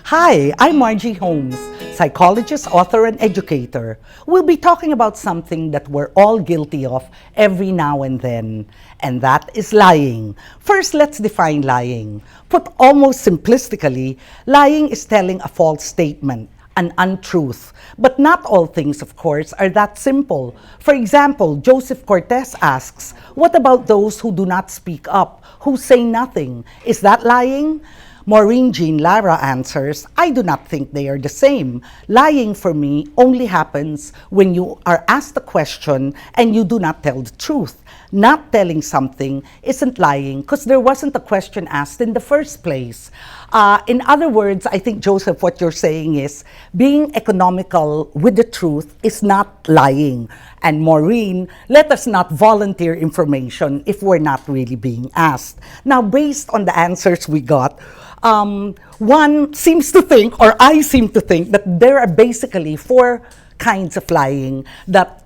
Hi, I'm Margie Holmes, psychologist, author, and educator. We'll be talking about something that we're all guilty of every now and then, and that is lying. First, let's define lying. Put almost simplistically, lying is telling a false statement, an untruth. But not all things, of course, are that simple. For example, Joseph Cortez asks, what about those who do not speak up, who say nothing? Is that lying? Maureen Jean Lara answers, I do not think they are the same. Lying for me only happens when you are asked a question and you do not tell the truth. Not telling something isn't lying because there wasn't a question asked in the first place. In other words, I think, Joseph, what you're saying is being economical with the truth is not lying. And Maureen, let us not volunteer information if we're not really being asked. Now, based on the answers we got, one seems to think, or I seem to think, that there are basically four kinds of lying that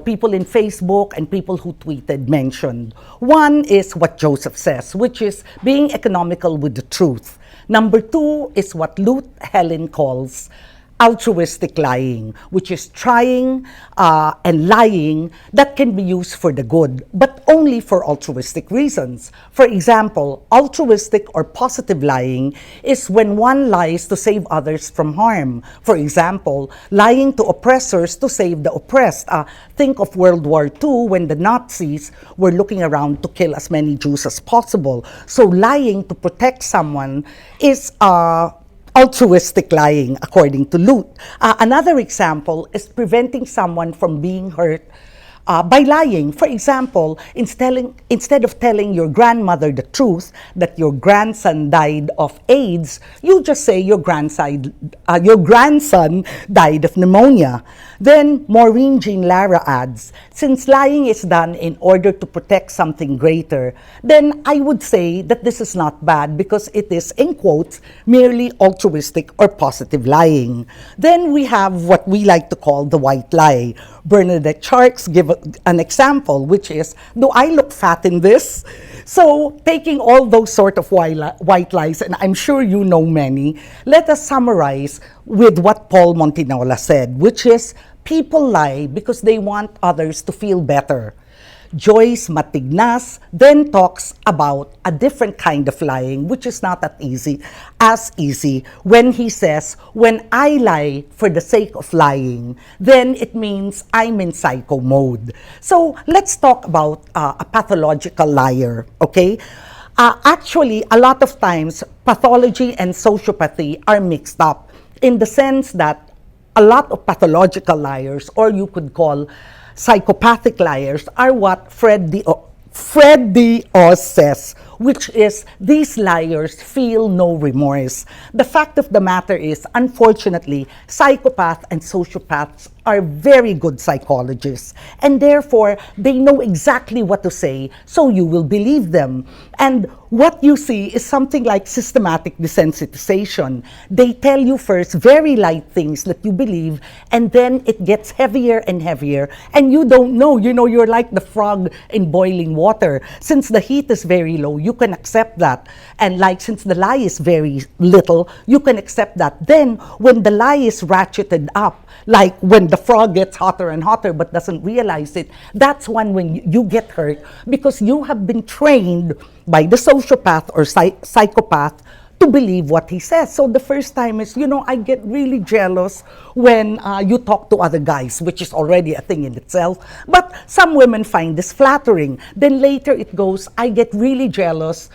people in Facebook and people who tweeted mentioned. One is what Joseph says, which is being economical with the truth. Number two is what Luke Helen calls altruistic lying, which is trying and lying that can be used for the good, but only for altruistic reasons. For example, altruistic or positive lying is when one lies to save others from harm. For example, lying to oppressors to save the oppressed. Think of World War II when the Nazis were looking around to kill as many Jews as possible. So lying to protect someone is altruistic lying, according to Luke. Another example is preventing someone from being hurt by lying. For example, instead of telling your grandmother the truth that your grandson died of AIDS, you just say your grandson died of pneumonia. Then Maureen Jean Lara adds, since lying is done in order to protect something greater, then I would say that this is not bad because it is, in quotes, merely altruistic or positive lying. Then we have what we like to call the white lie. Bernadette Sharks give an example, which is, do I look fat in this? So, taking all those sort of white lies, and I'm sure you know many, let us summarize with what Paul Montinola said, which is, people lie because they want others to feel better. Joyce Matignas then talks about a different kind of lying, which is not as easy, when he says, when I lie for the sake of lying, then it means I'm in psycho mode. So let's talk about a pathological liar, okay? Actually, a lot of times, pathology and sociopathy are mixed up in the sense that a lot of pathological liars, or you could call psychopathic liars, are what Fred D. Oz says, which is these liars feel no remorse. The fact of the matter is, unfortunately, psychopaths and sociopaths are very good psychologists, and therefore they know exactly what to say, so you will believe them. And what you see is something like systematic desensitization. They tell you first very light things that you believe, and then it gets heavier and heavier, and you don't know. You're like the frog in boiling water. Since the heat is very low, you can accept that. And since the lie is very little, you can accept that. Then, when the lie is ratcheted up, like when the frog gets hotter and hotter but doesn't realize it, that's when you get hurt, because you have been trained by the sociopath or psychopath to believe what he says. So the first time is, I get really jealous when you talk to other guys, which is already a thing in itself. But some women find this flattering. Then later it goes, I get really jealous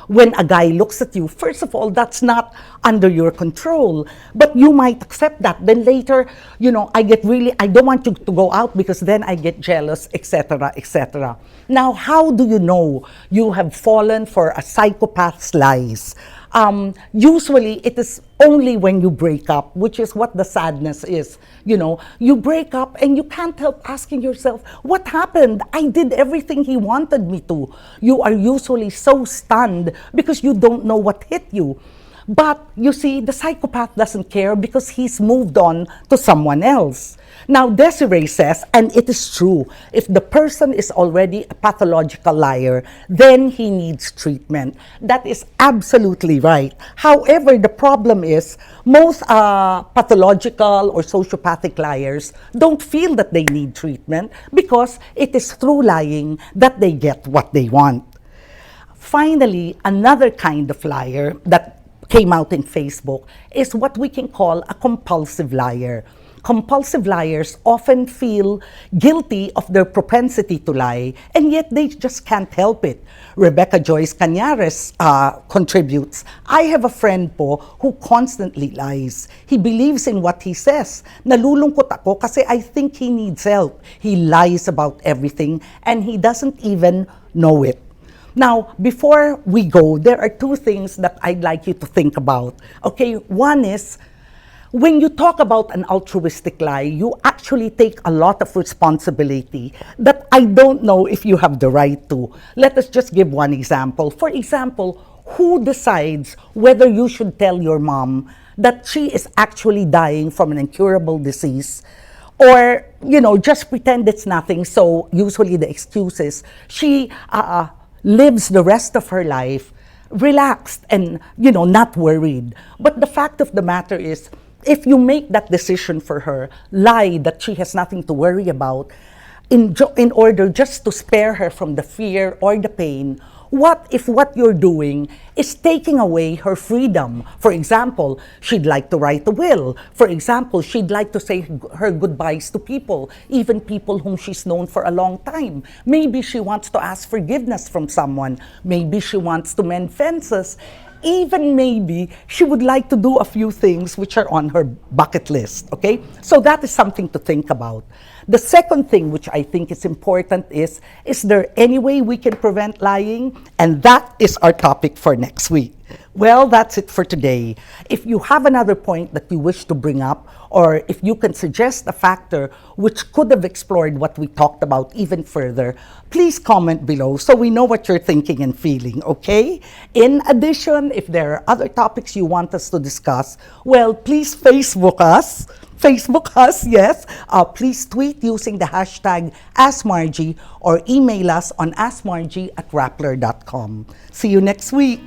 when a guy looks at you. First of all, that's not under your control, but you might accept that. Then later, I don't want you to go out because then I get jealous, etc., etc. Now, how do you know you have fallen for a psychopath's lies? Usually it is only when you break up, which is what the sadness is. You break up and you can't help asking yourself, what happened? I did everything he wanted me to. You are usually so stunned because you don't know what hit you. But you see, the psychopath doesn't care because he's moved on to someone else. Now, Desiree says, and it is true, if the person is already a pathological liar, then he needs treatment. That is absolutely right. However, the problem is most pathological or sociopathic liars don't feel that they need treatment because it is through lying that they get what they want. Finally, another kind of liar that came out in Facebook is what we can call a compulsive liar. Compulsive liars often feel guilty of their propensity to lie, and yet they just can't help it. Rebecca Joyce Cañares contributes, I have a friend po who constantly lies. He believes in what he says. Nalulungkot ako kasi I think he needs help. He lies about everything and he doesn't even know it. Now, before we go, there are two things that I'd like you to think about. Okay, one is, when you talk about an altruistic lie, you actually take a lot of responsibility that I don't know if you have the right to. Let us just give one example. For example, who decides whether you should tell your mom that she is actually dying from an incurable disease? Or, just pretend it's nothing. So usually the excuse is she lives the rest of her life relaxed and, not worried. But the fact of the matter is, if you make that decision for her, lie that she has nothing to worry about, in order just to spare her from the fear or the pain, what if what you're doing is taking away her freedom? For example, she'd like to write a will. For example, she'd like to say her goodbyes to people, even people whom she's known for a long time. Maybe she wants to ask forgiveness from someone. Maybe she wants to mend fences. Even maybe she would like to do a few things which are on her bucket list, okay? So that is something to think about. The second thing which I think is important is there any way we can prevent lying? And that is our topic for next week. Well, that's it for today. If you have another point that you wish to bring up, or if you can suggest a factor which could have explored what we talked about even further, please comment below so we know what you're thinking and feeling, okay? In addition, if there are other topics you want us to discuss, well, please Facebook us, yes. Please tweet using the hashtag AskMargie or email us on askmargie@rappler.com. See you next week.